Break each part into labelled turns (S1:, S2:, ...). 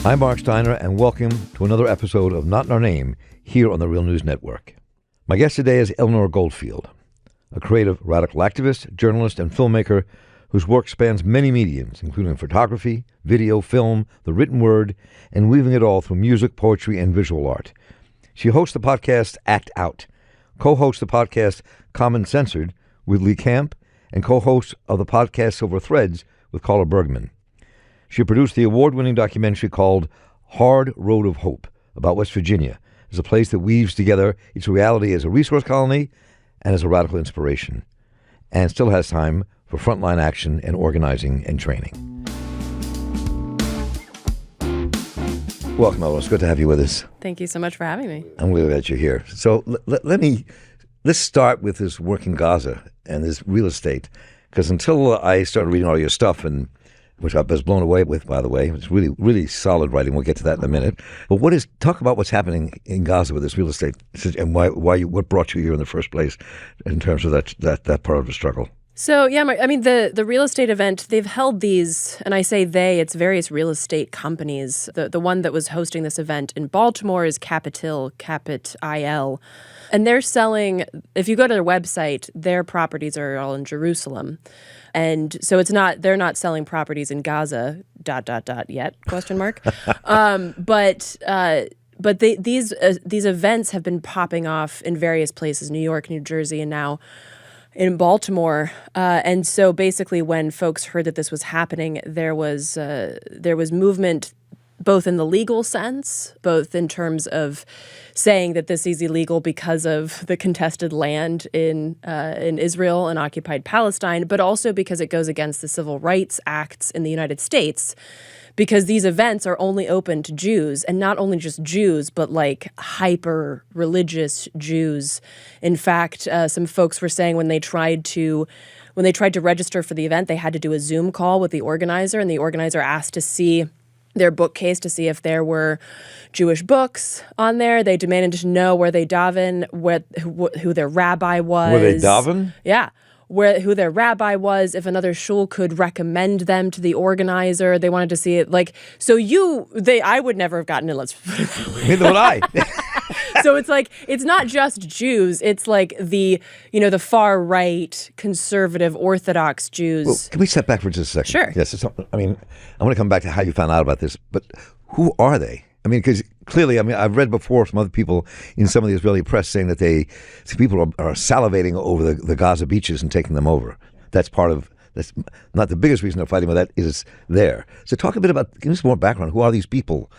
S1: I'm Marc Steiner, and welcome to another episode of Not in Our Name here on the Real News Network. My guest today is Eleanor Goldfield, a creative radical activist, journalist, and filmmaker whose work spans many mediums, including photography, video, film, the written word, and weaving it all through music, poetry, and visual art. She hosts the podcast Act Out, co-hosts the podcast Common Censored with Lee Camp, and co-host of the podcast Silver Threads with Carla Bergman. She produced the award-winning documentary called Hard Road of Hope about West Virginia as a place that weaves together its reality as a resource colony and as a radical inspiration, and still has time for frontline action and organizing and training. Welcome, Eleanor. It's good to have you with us.
S2: Thank you so much for having me.
S1: I'm really glad you're here. So let's start with this work in Gaza and this real estate, because until I started reading all your stuff, and which I was blown away with, by the way, it's really, really solid writing. We'll get to that in a minute. But talk about what's happening in Gaza with this real estate, and what brought you here in the first place in terms of that part of the struggle.
S2: So, yeah, the real estate event, they've held these, and I say they, it's various real estate companies. The one that was hosting this event in Baltimore is Capitil, Capit-IL. And they're selling, if you go to their website, their properties are all in Jerusalem. And so they're not selling properties in Gaza, ... yet, question mark. But these events have been popping off in various places, New York, New Jersey, and now in Baltimore. And so basically when folks heard that this was happening, there was movement both in the legal sense, both in terms of saying that this is illegal because of the contested land in Israel and occupied Palestine, but also because it goes against the civil rights acts in the United States, because these events are only open to Jews, and not only just Jews, but like hyper-religious Jews. In fact, some folks were saying when they tried to register for the event, they had to do a Zoom call with the organizer, and the organizer asked to see their bookcase to see if there were Jewish books on there. They demanded to know where they daven, who their rabbi was.
S1: Where they daven?
S2: Yeah. Who their rabbi was, if another shul could recommend them to the organizer. They wanted to see it. I would never have gotten it.
S1: Neither would I.
S2: So it's not just Jews. It's like the far right, conservative, Orthodox Jews.
S1: Well, can we step back for just a second?
S2: Sure.
S1: Yes. I want to come back to how you found out about this, but who are they? Because clearly, I've read before from other people in some of the Israeli press saying that people are salivating over the Gaza beaches and taking them over. That's not the biggest reason they're fighting, but that is there. So talk a bit about, give us more background. Who are these people?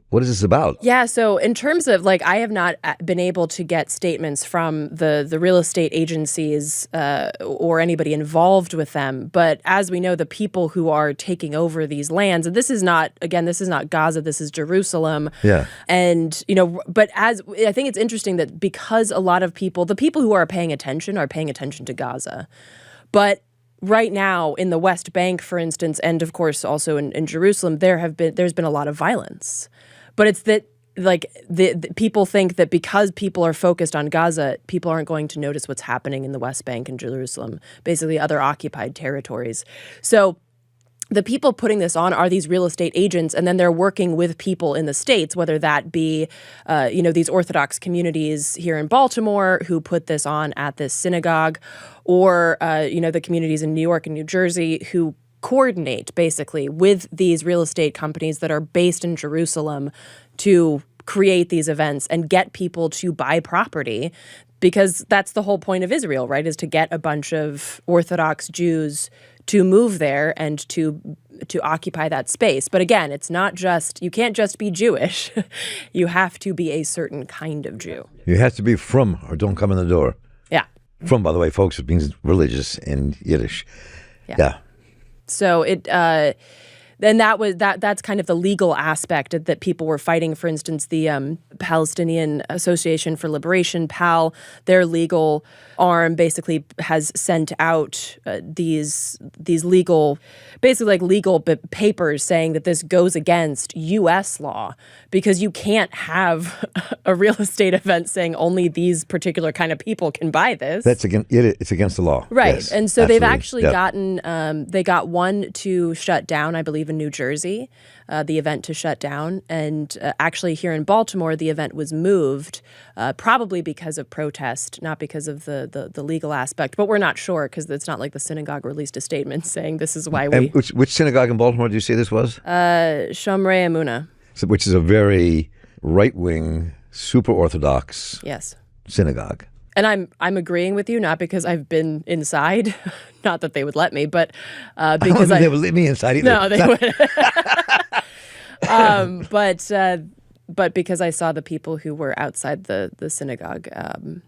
S1: What is this about?
S2: Yeah, so in terms of, I have not been able to get statements from the real estate agencies or anybody involved with them. But as we know, the people who are taking over these lands, and this is not Gaza, this is Jerusalem.
S1: Yeah.
S2: And, but I think it's interesting that because a lot of people, the people who are paying attention to Gaza. But right now in the West Bank, for instance, and of course also in Jerusalem, there's been a lot of violence. But it's that the people think that because people are focused on Gaza, people aren't going to notice what's happening in the West Bank and Jerusalem, basically other occupied territories. So the people putting this on are these real estate agents, and then they're working with people in the States, whether that be, these Orthodox communities here in Baltimore who put this on at this synagogue, or, the communities in New York and New Jersey who coordinate basically with these real estate companies that are based in Jerusalem to create these events and get people to buy property, because that's the whole point of Israel, right, is to get a bunch of Orthodox Jews to move there and to occupy that space. But again, it's not just, you can't just be Jewish. You have to be a certain kind of Jew.
S1: You have to be from, or don't come in the door.
S2: Yeah.
S1: From, by the way, folks, it means religious in Yiddish. Yeah.
S2: So then that's kind of the legal aspect that people were fighting. For instance, the Palestinian Association for Liberation, PAL, their legal arm basically has sent out these legal, basically legal papers saying that this goes against U.S. law, because you can't have a real estate event saying only these particular kind of people can buy this.
S1: It's against the law.
S2: Right.
S1: Yes,
S2: and so
S1: absolutely.
S2: they've actually gotten, they got one to shut down, I believe, in New Jersey, the event to shut down. And actually here in Baltimore, the event was moved, probably because of protest, not because of the legal aspect. But we're not sure because it's not like the synagogue released a statement saying this is why we...
S1: And which synagogue in Baltimore did you say this was?
S2: Shomrei Emunah.
S1: So, which is a very right-wing, super Orthodox synagogue.
S2: And I'm agreeing with you, not because I've been inside, not that they would let me, but because
S1: they would let me inside either.
S2: No, they wouldn't. But because I saw the people who were outside the synagogue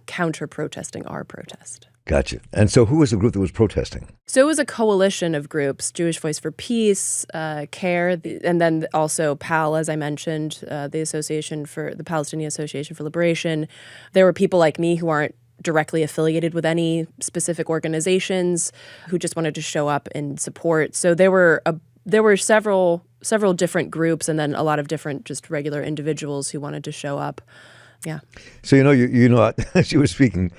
S2: counter-protesting our protest.
S1: Gotcha. And so who was the group that was protesting?
S2: So it was a coalition of groups, Jewish Voice for Peace, CARE, and then also PAL, as I mentioned, the Palestinian Association for Liberation. There were people like me who aren't directly affiliated with any specific organizations who just wanted to show up and support. So there were several different groups and then a lot of different just regular individuals who wanted to show up. Yeah.
S1: So you know as you were speaking,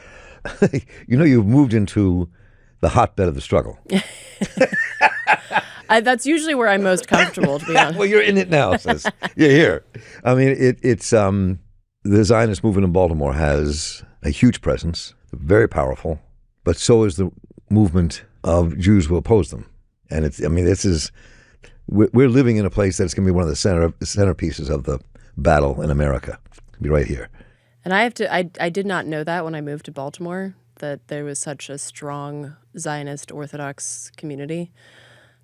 S1: you've moved into the hotbed of the struggle.
S2: That's usually where I'm most comfortable, to be honest.
S1: Well, you're in it now, sis. You're here. I mean, it's the Zionist movement in Baltimore has a huge presence, very powerful, but so is the movement of Jews who oppose them. And we're living in a place that's going to be one of the centerpieces of the battle in America. It'll be right here.
S2: And I did not know that when I moved to Baltimore, that there was such a strong Zionist Orthodox community.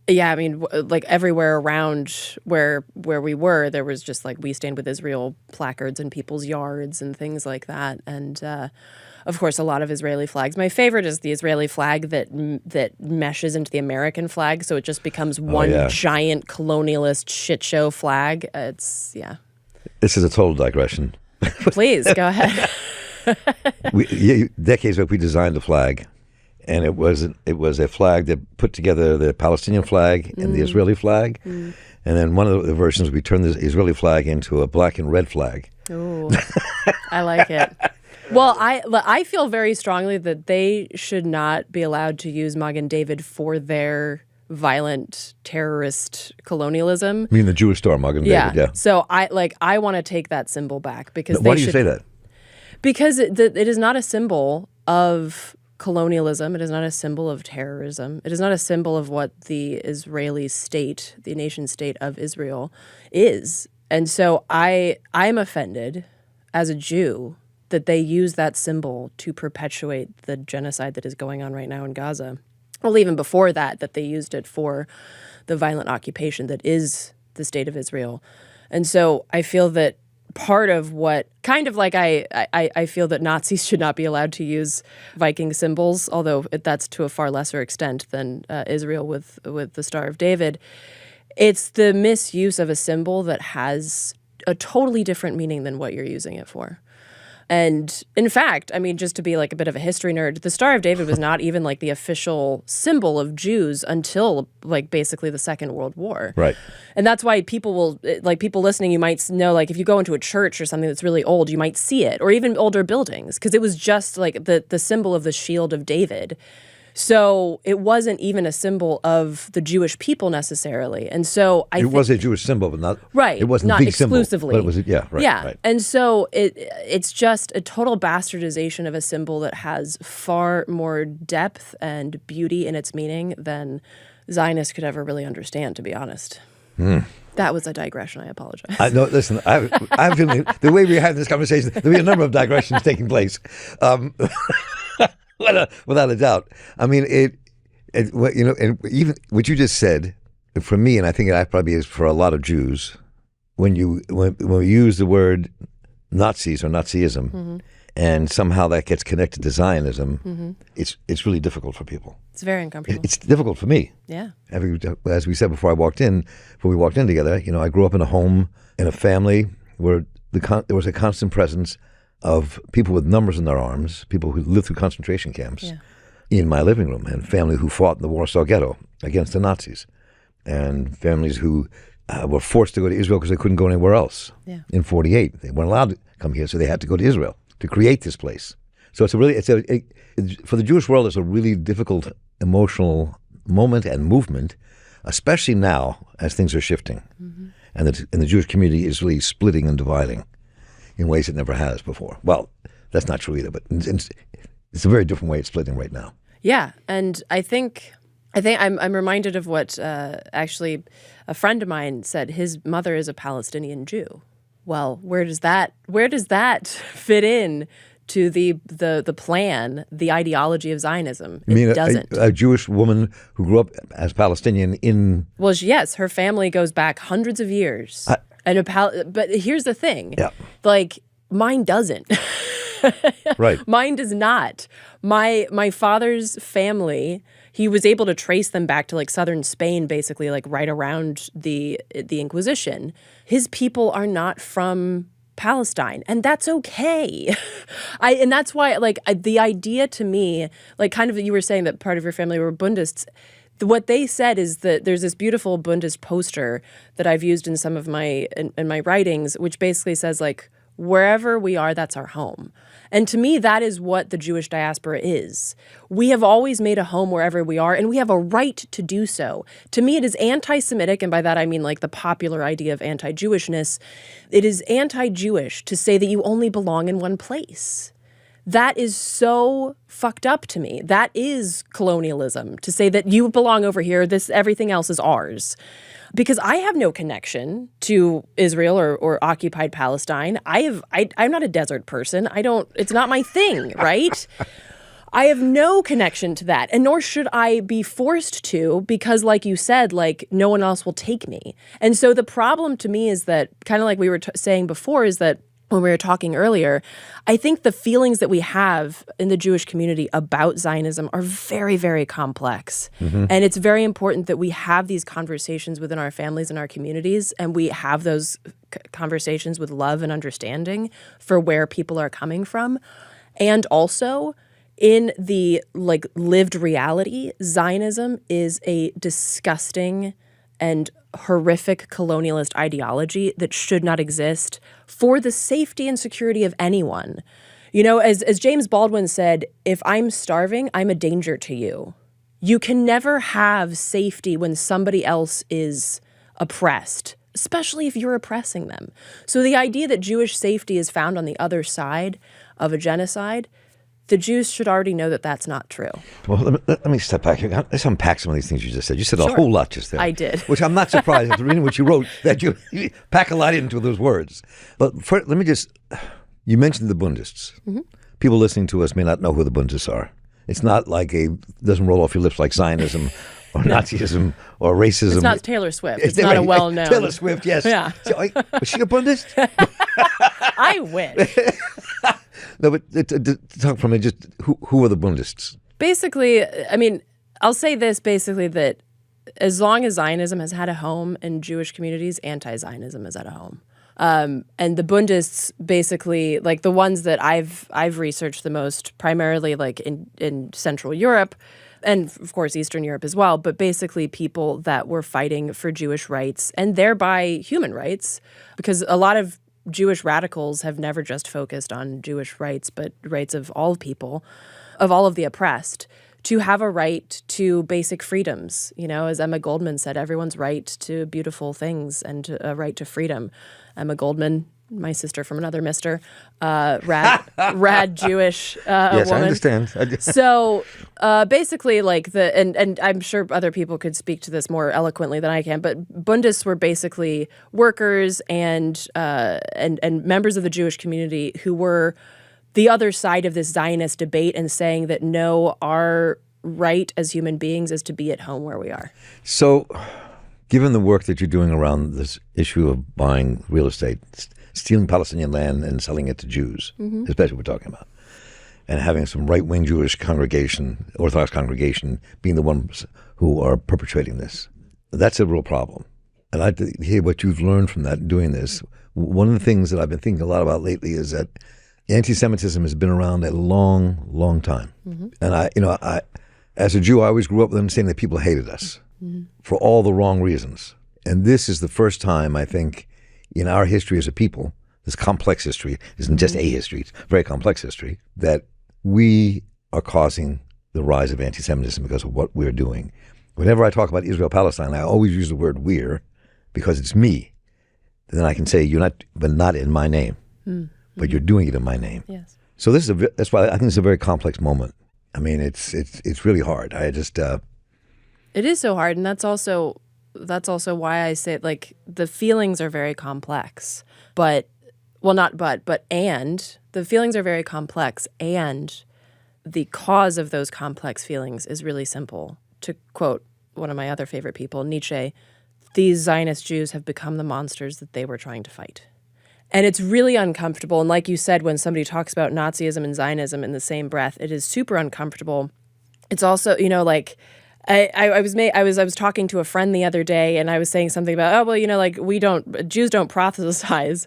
S2: Yeah, I mean, like everywhere around where we were, there was just like "We Stand with Israel" placards in people's yards and things like that. And of course, a lot of Israeli flags. My favorite is the Israeli flag that meshes into the American flag, so it just becomes one giant colonialist shit show flag. It's
S1: This is a total digression.
S2: Please, go ahead.
S1: Decades ago, we designed a flag, and it was a flag that put together the Palestinian flag and the Israeli flag. And then one of the versions, we turned the Israeli flag into a black and red flag.
S2: Ooh, I like it. Well, I feel very strongly that they should not be allowed to use Magen David for their violent terrorist colonialism.
S1: I mean the Jewish star, Magen David, yeah.
S2: So I want to take that symbol back because
S1: why do you say that?
S2: Because it is not a symbol of colonialism. It is not a symbol of terrorism. It is not a symbol of what the Israeli state, the nation state of Israel, is. And so I'm offended as a Jew that they use that symbol to perpetuate the genocide that is going on right now in Gaza. Well, even before that they used it for the violent occupation that is the state of Israel. And so I feel that part of what, kind of like I feel that Nazis should not be allowed to use Viking symbols, although that's to a far lesser extent than Israel with the Star of David. It's the misuse of a symbol that has a totally different meaning than what you're using it for. And in fact, I mean, just to be like a bit of a history nerd, the Star of David was not even like the official symbol of Jews until like basically the Second World War.
S1: Right.
S2: And that's why people listening, you might know, like if you go into a church or something that's really old, you might see it, or even older buildings, because it was just like the symbol of the shield of David. So it wasn't even a symbol of the Jewish people necessarily. And so
S1: it was a Jewish symbol, but not
S2: right.
S1: It wasn't
S2: not
S1: the
S2: exclusively.
S1: Symbol, but it was Right.
S2: And so it's just a total bastardization of a symbol that has far more depth and beauty in its meaning than Zionists could ever really understand, to be honest. That was a digression. I apologize.
S1: Listen, I'm feeling the way we're having this conversation, there'll be a number of digressions taking place. Without a doubt. I mean, and even what you just said, for me, and I think that probably is for a lot of Jews, when we use the word Nazis or Nazism, and somehow that gets connected to Zionism, it's really difficult for people.
S2: It's very uncomfortable.
S1: It's difficult for me.
S2: Yeah.
S1: As we said before we walked in together, I grew up in a home, in a family where there was a constant presence of people with numbers in their arms, people who lived through concentration camps in my living room, and family who fought in the Warsaw Ghetto against the Nazis, and families who were forced to go to Israel because they couldn't go anywhere else. In 1948. They weren't allowed to come here, so they had to go to Israel to create this place. So for the Jewish world, it's a really difficult emotional moment and movement. especially now as things are shifting, and the Jewish community is really splitting and dividing in ways it never has before. Well, that's not true either, but it's a very different way it's splitting right now.
S2: Yeah, and I think I'm reminded of what actually a friend of mine said. His mother is a Palestinian Jew. Well, where does that fit in to the plan, the ideology of Zionism? It doesn't.
S1: A Jewish woman who grew up as Palestinian in...
S2: Well, yes, her family goes back hundreds of years. But here's the thing.
S1: Yeah.
S2: Like, mine doesn't.
S1: Right.
S2: Mine does not. My father's family, he was able to trace them back to like southern Spain, basically, like right around the Inquisition. His people are not from Palestine, and that's okay. And that's why, like, the idea to me, like, kind of, you were saying that part of your family were Bundists. What they said is that there's this beautiful Bundist poster that I've used in some of my writings, which basically says, like, wherever we are, that's our home. And to me, that is what the Jewish diaspora is. We have always made a home wherever we are, and we have a right to do so. To me, it is anti-Semitic, and by that I mean like the popular idea of anti-Jewishness. It is anti-Jewish to say that you only belong in one place. That is so fucked up to me. That is colonialism, to say that you belong over here, everything else is ours. Because I have no connection to Israel or occupied Palestine. I'm not a desert person. It's not my thing, right? I have no connection to that, and nor should I be forced to, because like you said, like no one else will take me. And so the problem to me is that, kind of like we were saying before, is that when we were talking earlier, I think the feelings that we have in the Jewish community about Zionism are very, very complex. And it's very important that we have these conversations within our families and our communities, and we have those conversations with love and understanding for where people are coming from. And also, in the like lived reality, Zionism is a disgusting and horrific colonialist ideology that should not exist for the safety and security of anyone. You know, as James Baldwin said, if I'm starving, I'm a danger to you. You can never have safety when somebody else is oppressed, especially if you're oppressing them. So the idea that Jewish safety is found on the other side of a genocide, the Jews should already know that that's not true.
S1: Well, let me step back. Let's unpack some of these things you just said. You said a whole lot just there.
S2: I did.
S1: Which I'm not surprised after reading what you wrote, that you pack a lot into those words. But let me just, you mentioned the Bundists. People listening to us may not know who the Bundists are. It's not like doesn't roll off your lips like Zionism or Nazism or racism.
S2: It's not Taylor Swift. It's not a well-known.
S1: Taylor Swift, yes. Yeah. So, was she a Bundist?
S2: I wish.
S1: No, but to talk from it, just who are the Bundists?
S2: Basically, I mean, I'll say this basically, that as long as Zionism has had a home in Jewish communities, anti-Zionism has had a home. And the Bundists, basically, like the ones that I've researched the most, primarily like in Central Europe, and of course Eastern Europe as well, but basically people that were fighting for Jewish rights and thereby human rights, because a lot of Jewish radicals have never just focused on Jewish rights, but rights of all people, of all of the oppressed, to have a right to basic freedoms. You know, as Emma Goldman said, everyone's right to beautiful things and a right to freedom. Emma Goldman, my sister from another mister, rad Jewish
S1: yes,
S2: woman.
S1: I understand.
S2: So basically, like and I'm sure other people could speak to this more eloquently than I can, but Bundists were basically workers and members of the Jewish community who were the other side of this Zionist debate and saying that no, our right as human beings is to be at home where we are.
S1: So, given the work that you're doing around this issue of buying real estate, stealing Palestinian land and selling it to Jews, especially what we're talking about, and having some right-wing Jewish congregation, Orthodox congregation, being the ones who are perpetrating this, that's a real problem. And I'd like to hear what you've learned from that doing this. One of the things that I've been thinking a lot about lately is that anti-Semitism has been around a long, long time. And I, as a Jew, I always grew up with understanding that people hated us for all the wrong reasons. And this is the first time, I think, in our history as a people, this complex history, isn't just a history, it's a very complex history, that we are causing the rise of anti-Semitism because of what we're doing. Whenever I talk about Israel-Palestine, I always use the word we're because it's me. Then I can say you're not, but not in my name, but you're doing it in my name.
S2: Yes.
S1: So that's why I think it's a very complex moment. I mean, it's really hard. It
S2: is so hard, and that's also why I say like the feelings are very complex. But the feelings are very complex, and the cause of those complex feelings is really simple. To quote one of my other favorite people, Nietzsche, these Zionist Jews have become the monsters that they were trying to fight. And it's really uncomfortable. And like you said, when somebody talks about Nazism and Zionism in the same breath, it is super uncomfortable. It's also, like I was talking to a friend the other day, and I was saying something about, Jews don't proselytize.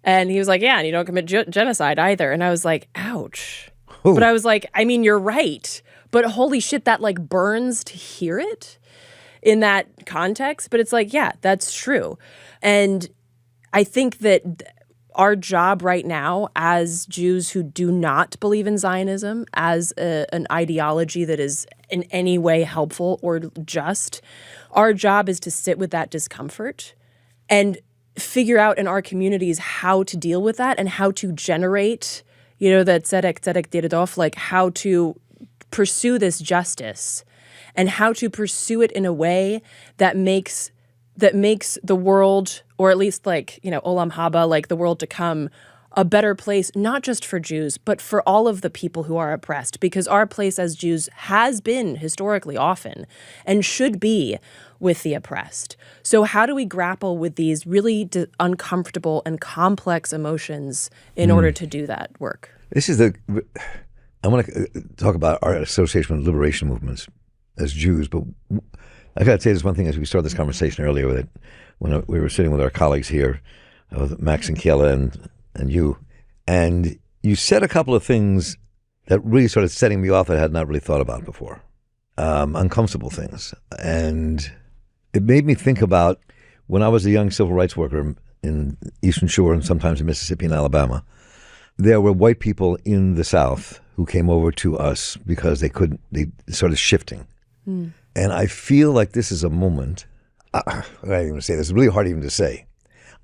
S2: And he was like, yeah, and you don't commit genocide either. And I was like, ouch. Ooh. But I was like, I mean, you're right. But holy shit, that like burns to hear it in that context. But it's like, yeah, that's true. And I think that our job right now as Jews who do not believe in Zionism as an ideology that is in any way helpful or just, our job is to sit with that discomfort and figure out in our communities how to deal with that and how to generate, that tzedek diridov, like how to pursue this justice and how to pursue it in a way that makes the world, or at least like, olam haba, like the world to come, a better place, not just for Jews, but for all of the people who are oppressed, because our place as Jews has been historically often and should be with the oppressed. So how do we grapple with these really uncomfortable and complex emotions in order to do that work?
S1: I want to talk about our association with liberation movements as Jews, but I got to say this one thing as we started this conversation earlier with it, when we were sitting with our colleagues here, Max and Kiela and you said a couple of things that really started setting me off that I had not really thought about before, uncomfortable things. And it made me think about when I was a young civil rights worker in Eastern Shore and sometimes in Mississippi and Alabama, there were white people in the South who came over to us because they started shifting. Mm. And I feel like this is a moment, I don't even say this, it's really hard even to say.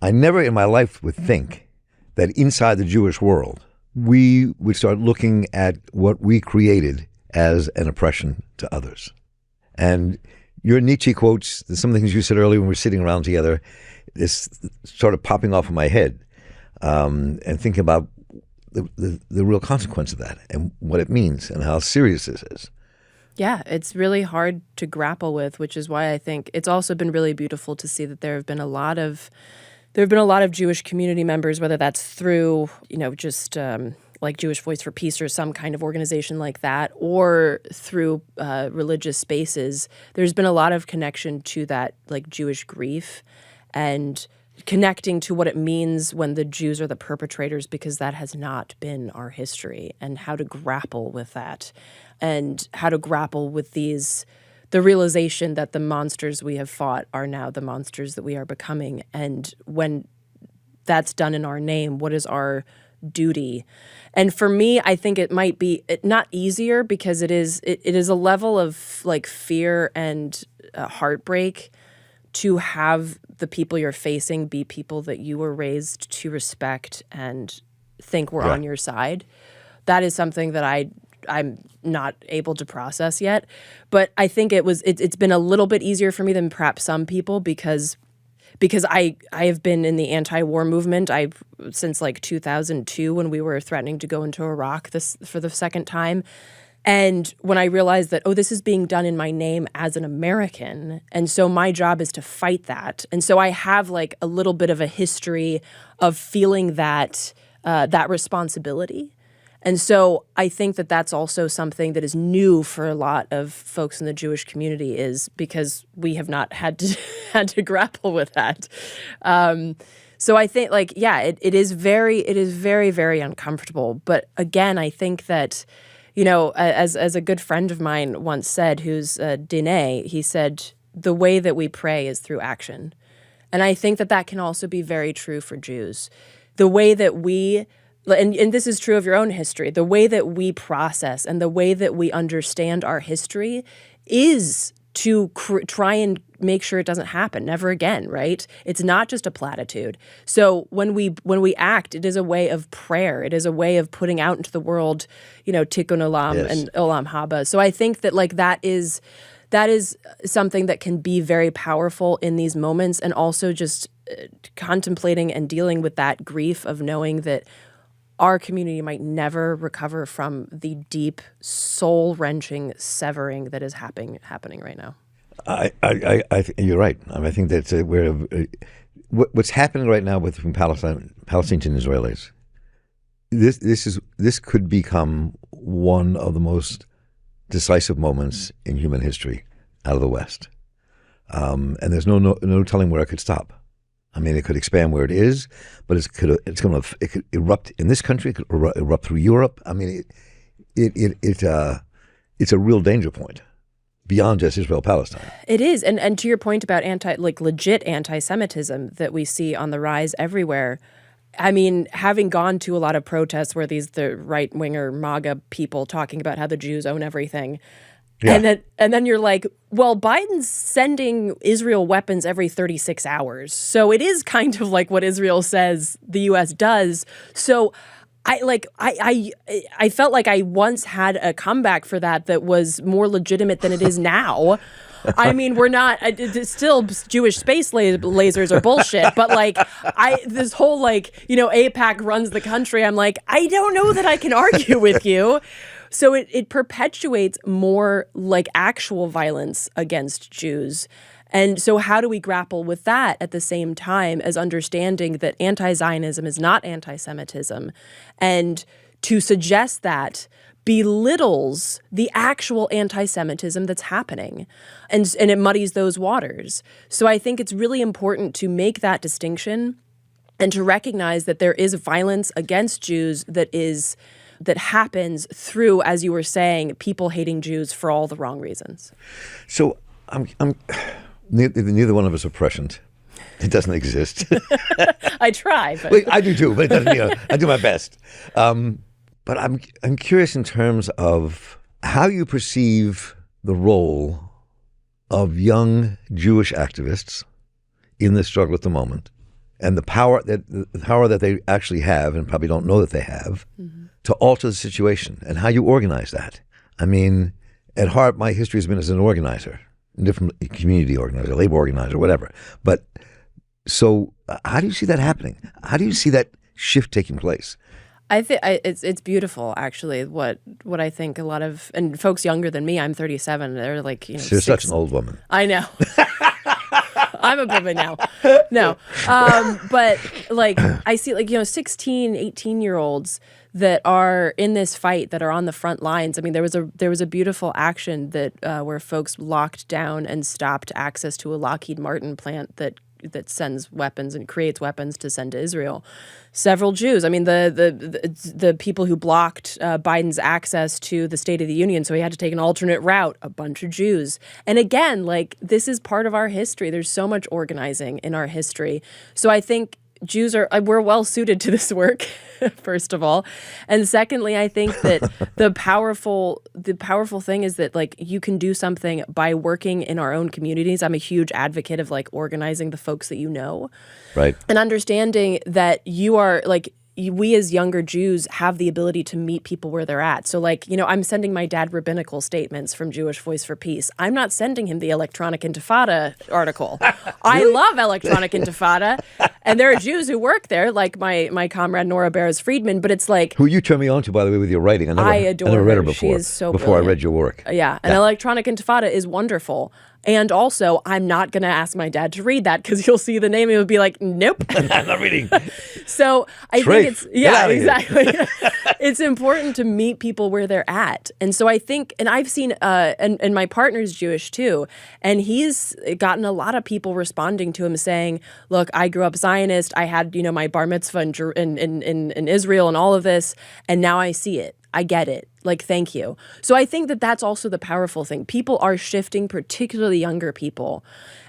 S1: I never in my life would think that inside the Jewish world, we would start looking at what we created as an oppression to others. And your Nietzsche quotes, some of the things you said earlier when we were sitting around together, is sort of popping off in my head, and thinking about the real consequence of that and what it means and how serious this is.
S2: Yeah, it's really hard to grapple with, which is why I think it's also been really beautiful to see that there have been a lot of Jewish community members, whether that's through, just like Jewish Voice for Peace or some kind of organization like that, or through religious spaces. There's been a lot of connection to that, like Jewish grief and connecting to what it means when the Jews are the perpetrators, because that has not been our history, and how to grapple with that and how to grapple with the realization that the monsters we have fought are now the monsters that we are becoming. And when that's done in our name, what is our duty? And for me, I think it might be not easier, because it is a level of like fear and heartbreak to have the people you're facing be people that you were raised to respect and think were on your side. That is something that I'm not able to process yet. But I think it's been a little bit easier for me than perhaps some people, because I have been in the anti-war movement since like 2002, when we were threatening to go into Iraq for the second time. And when I realized that, this is being done in my name as an American, and so my job is to fight that. And so I have like a little bit of a history of feeling that responsibility. And so I think that that's also something that is new for a lot of folks in the Jewish community, is because we have not had to grapple with that. So I think it is very, very uncomfortable. But again, I think that, as a good friend of mine once said, who's Dine, he said, the way that we pray is through action. And I think that can also be very true for Jews. The way that we, and this is true of your own history, the way that we process and the way that we understand our history is to try and make sure it doesn't happen never again, right? It's not just a platitude. So when we act, it is a way of prayer. It is a way of putting out into the world, tikkun olam and olam haba. So I think that that is something that can be very powerful in these moments, and also just contemplating and dealing with that grief of knowing that our community might never recover from the deep, soul-wrenching severing that is happening right now.
S1: You're right. I think that's what's happening right now between Palestinians and Israelis. This could become one of the most decisive moments in human history out of the West, and there's no telling where it could stop. I mean, it could expand where it is, but it could erupt in this country. It could erupt through Europe. I mean, it's a real danger point beyond just Israel-Palestine.
S2: It is, and to your point about legit anti-Semitism that we see on the rise everywhere. I mean, having gone to a lot of protests where the right-winger MAGA people talking about how the Jews own everything. Yeah. And then you're like, well, Biden's sending Israel weapons every 36 hours. So it is kind of like what Israel says the U.S. does. So I felt like I once had a comeback for that was more legitimate than it is now. I mean, we're not still Jewish space lasers are bullshit, but this whole AIPAC runs the country. I'm like, I don't know that I can argue with you. So it perpetuates more actual violence against Jews. And so how do we grapple with that at the same time as understanding that anti-Zionism is not anti-Semitism? And to suggest that belittles the actual anti-Semitism that's happening, and it muddies those waters. So I think it's really important to make that distinction and to recognize that there is violence against Jews that happens through, as you were saying, people hating Jews for all the wrong reasons.
S1: So neither one of us are prescient. It doesn't exist.
S2: I try, but
S1: I do too. But it doesn't, I do my best. But I'm curious in terms of how you perceive the role of young Jewish activists in this struggle at the moment, and the power that they actually have, and probably don't know that they have, to alter the situation, and how you organize that. I mean, at heart, my history has been as an organizer, different community organizer, labor organizer, whatever. But so, how do you see that happening? How do you see that shift taking place?
S2: I think it's beautiful, actually. What I think a lot of, and folks younger than me, I'm 37. They're like,
S1: So you're such an old woman.
S2: I know. I'm a woman now. No, but I see 16, 18-year-olds that are in this fight, that are on the front lines. I mean, there was a beautiful action that where folks locked down and stopped access to a Lockheed Martin plant that sends weapons and creates weapons to send to Israel. Several Jews. I mean, the people who blocked Biden's access to the State of the Union, so he had to take an alternate route, a bunch of Jews. And again, this is part of our history. There's so much organizing in our history. So I think Jews we're well suited to this work, first of all. And secondly, I think that the powerful thing is that you can do something by working in our own communities. I'm a huge advocate of organizing the folks that you know. Right. And understanding that you are we as younger Jews have the ability to meet people where they're at. So I'm sending my dad rabbinical statements from Jewish Voice for Peace. I'm not sending him the Electronic Intifada article. I love Electronic Intifada. And there are Jews who work there, like my comrade Nora Beres-Friedman, but it's
S1: who you turned me on to, by the way, with your writing.
S2: I adore her.
S1: I never read her before.
S2: She is so
S1: before
S2: brilliant.
S1: I read your work.
S2: Yeah. And Electronic Intifada is wonderful. And also, I'm not going to ask my dad to read that, because you'll see the name and he'll be like, nope.
S1: I'm not reading.
S2: So I think it's, exactly. It's important to meet people where they're at. And so I think, and I've seen, and my partner's Jewish too, and he's gotten a lot of people responding to him saying, look, I grew up Zionist. I had, my bar mitzvah in Israel and all of this, and now I see it. I get it. Thank you. So I think that that's also the powerful thing. People are shifting, particularly younger people,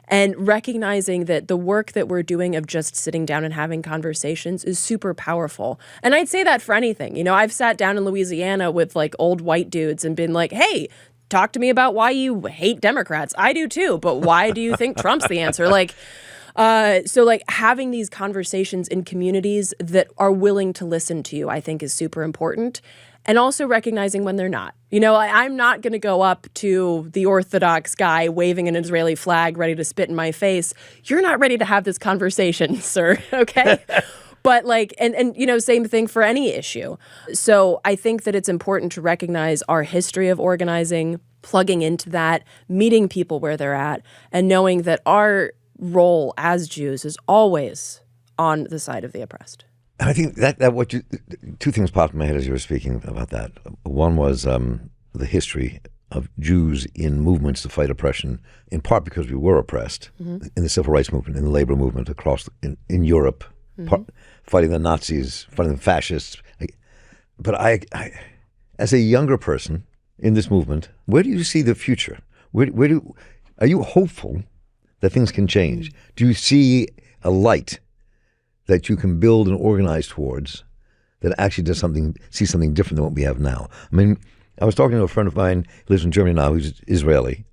S2: and recognizing that the work that we're doing of just sitting down and having conversations is super powerful. And I'd say that for anything. I've sat down in Louisiana with old white dudes and been like, hey, talk to me about why you hate Democrats. I do too, but why do you think Trump's the answer? So having these conversations in communities that are willing to listen to you, I think is super important. And also recognizing when they're not. I'm not going to go up to the Orthodox guy waving an Israeli flag ready to spit in my face. You're not ready to have this conversation, sir, okay? But same thing for any issue. So I think that it's important to recognize our history of organizing, plugging into that, meeting people where they're at, and knowing that our role as Jews is always on the side of the oppressed.
S1: And I think that two things popped in my head as you were speaking about that. One was the history of Jews in movements to fight oppression, in part because we were oppressed in the civil rights movement, in the labor movement across in Europe, fighting the Nazis, fighting the fascists. But I, as a younger person in this movement, where do you see the future? Are you hopeful that things can change? Do you see a light that you can build and organize towards that actually see something different than what we have now? I mean, I was talking to a friend of mine who lives in Germany now, who's Israeli.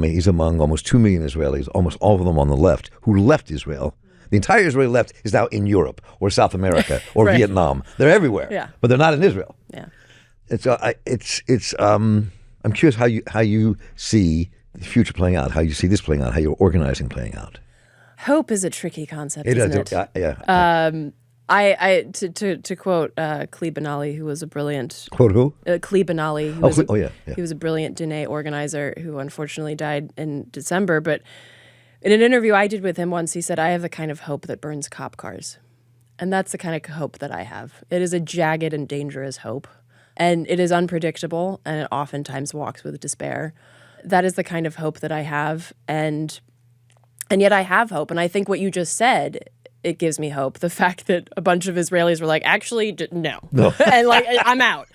S1: He's among almost 2 million Israelis, almost all of them on the left, who left Israel. The entire Israeli left is now in Europe or South America or
S2: right.
S1: Vietnam. They're everywhere, but they're not in Israel.
S2: Yeah.
S1: I'm curious how you see the future playing out, how you see this playing out, how your organizing playing out.
S2: Hope is a tricky concept, isn't it?
S1: Yeah.
S2: To quote Klee Ben Ali, who was a brilliant...
S1: Quote who?
S2: Klee Ben Ali.
S1: He
S2: was a brilliant Diné organizer who unfortunately died in December. But in an interview I did with him once, he said, I have the kind of hope that burns cop cars. And that's the kind of hope that I have. It is a jagged and dangerous hope. And it is unpredictable, and it oftentimes walks with despair. That is the kind of hope that I have. And yet I have hope. And I think what you just said, it gives me hope. The fact that a bunch of Israelis were like, actually, no. And I'm out.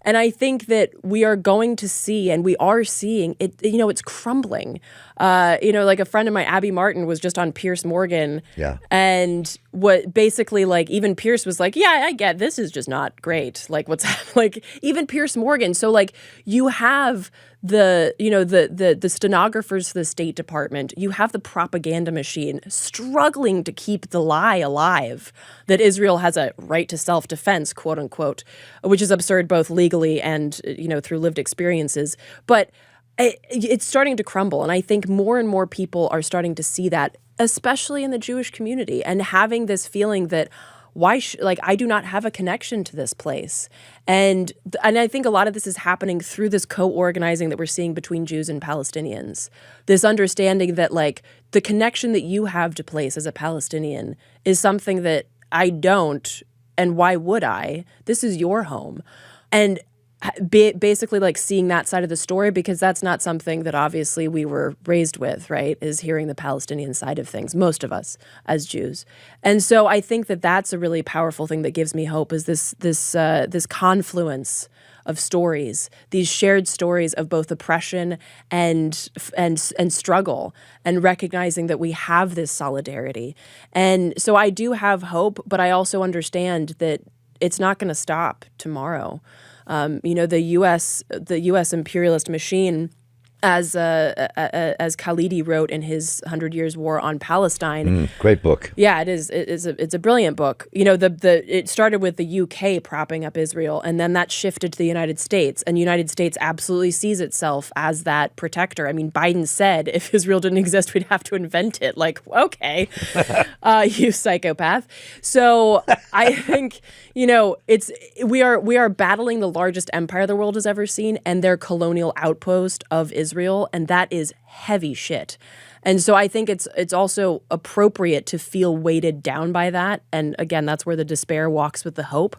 S2: And I think that we are going to see, and we are seeing it, it's crumbling. A friend of mine, Abby Martin, was just on Piers Morgan.
S1: Yeah.
S2: And what basically, even Piers was like, yeah, I get this is just not great. What's happening? Even Piers Morgan. So you have the stenographers for the State Department, you have the propaganda machine struggling to keep the lie alive that Israel has a right to self-defense, quote unquote, which is absurd both legally and, through lived experiences. But it's starting to crumble. And I think more and more people are starting to see that, especially in the Jewish community, and having this feeling that I do not have a connection to this place. And I think a lot of this is happening through this co-organizing that we're seeing between Jews and Palestinians. This understanding that the connection that you have to place as a Palestinian is something that I don't, and why would I? This is your home. And basically seeing that side of the story, because that's not something that obviously we were raised with, right, is hearing the Palestinian side of things, most of us as Jews. And so I think that that's a really powerful thing that gives me hope, is this confluence of stories, these shared stories of both oppression and struggle, and recognizing that we have this solidarity. And so I do have hope, but I also understand that it's not going to stop tomorrow. The U.S. imperialist machine, as Khalidi wrote in his 100 Years War on Palestine.
S1: Great book.
S2: Yeah, it is. It's a brilliant book. It started with the UK propping up Israel, and then that shifted to the United States. And the United States absolutely sees itself as that protector. I mean, Biden said if Israel didn't exist, we'd have to invent it. Okay, you psychopath. So I think we are battling the largest empire the world has ever seen, and their colonial outpost of Israel, and that is heavy shit. And so I think it's also appropriate to feel weighted down by that. And again, that's where the despair walks with the hope.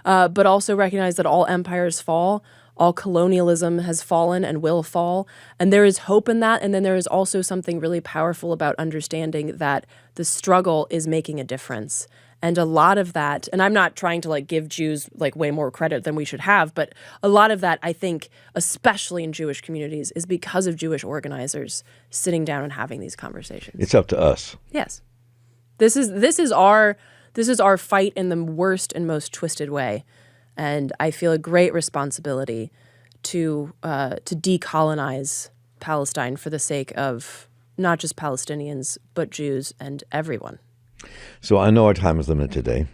S2: But also recognize that all empires fall, all colonialism has fallen and will fall. And there is hope in that. And then there is also something really powerful about understanding that the struggle is making a difference. And a lot of that, and I'm not trying to give Jews way more credit than we should have, but a lot of that, I think, especially in Jewish communities, is because of Jewish organizers sitting down and having these conversations.
S1: It's up to us.
S2: Yes. This is our fight in the worst and most twisted way. And I feel a great responsibility to decolonize Palestine for the sake of not just Palestinians, but Jews and everyone.
S1: So I know our time is limited today,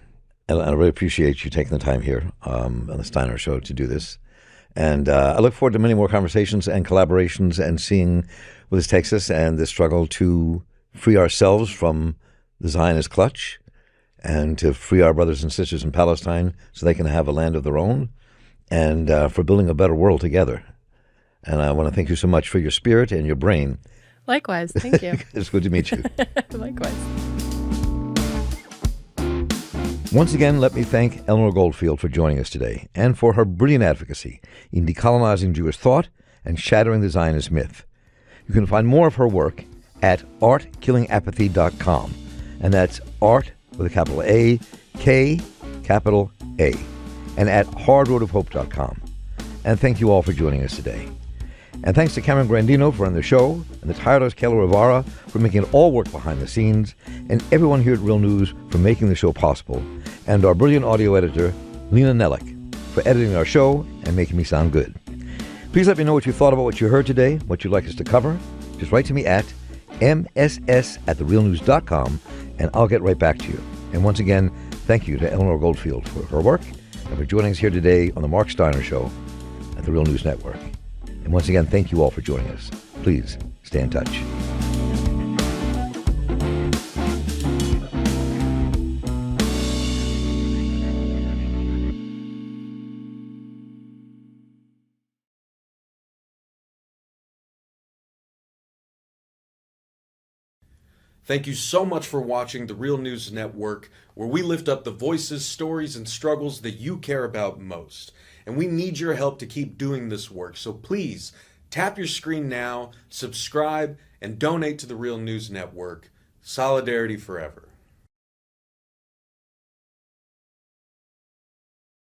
S1: and I really appreciate you taking the time here on the Steiner Show to do this. And I look forward to many more conversations and collaborations and seeing where this takes us and the struggle to free ourselves from the Zionist clutch and to free our brothers and sisters in Palestine so they can have a land of their own and for building a better world together. And I want to thank you so much for your spirit and your brain.
S2: Likewise. Thank you.
S1: It's good to meet you.
S2: Likewise.
S1: Once again, let me thank Eleanor Goldfield for joining us today and for her brilliant advocacy in decolonizing Jewish thought and shattering the Zionist myth. You can find more of her work at artkillingapathy.com, and that's art with a capital A, K, capital A, and at hardroadofhope.com. And thank you all for joining us today. And thanks to Cameron Granadino for running the show, and the tireless Keller Rivara for making it all work behind the scenes, and everyone here at Real News for making the show possible, and our brilliant audio editor, Alina Nehlich, for editing our show and making me sound good. Please let me know what you thought about what you heard today, what you'd like us to cover. Just write to me at mss@therealnews.com, and I'll get right back to you. And once again, thank you to Eleanor Goldfield for her work and for joining us here today on the Marc Steiner Show at the Real News Network. And once again, thank you all for joining us. Please stay in touch.
S3: Thank you so much for watching the Real News Network, where we lift up the voices, stories, and struggles that you care about most. And we need your help to keep doing this work. So please, tap your screen now, subscribe, and donate to the Real News Network. Solidarity forever.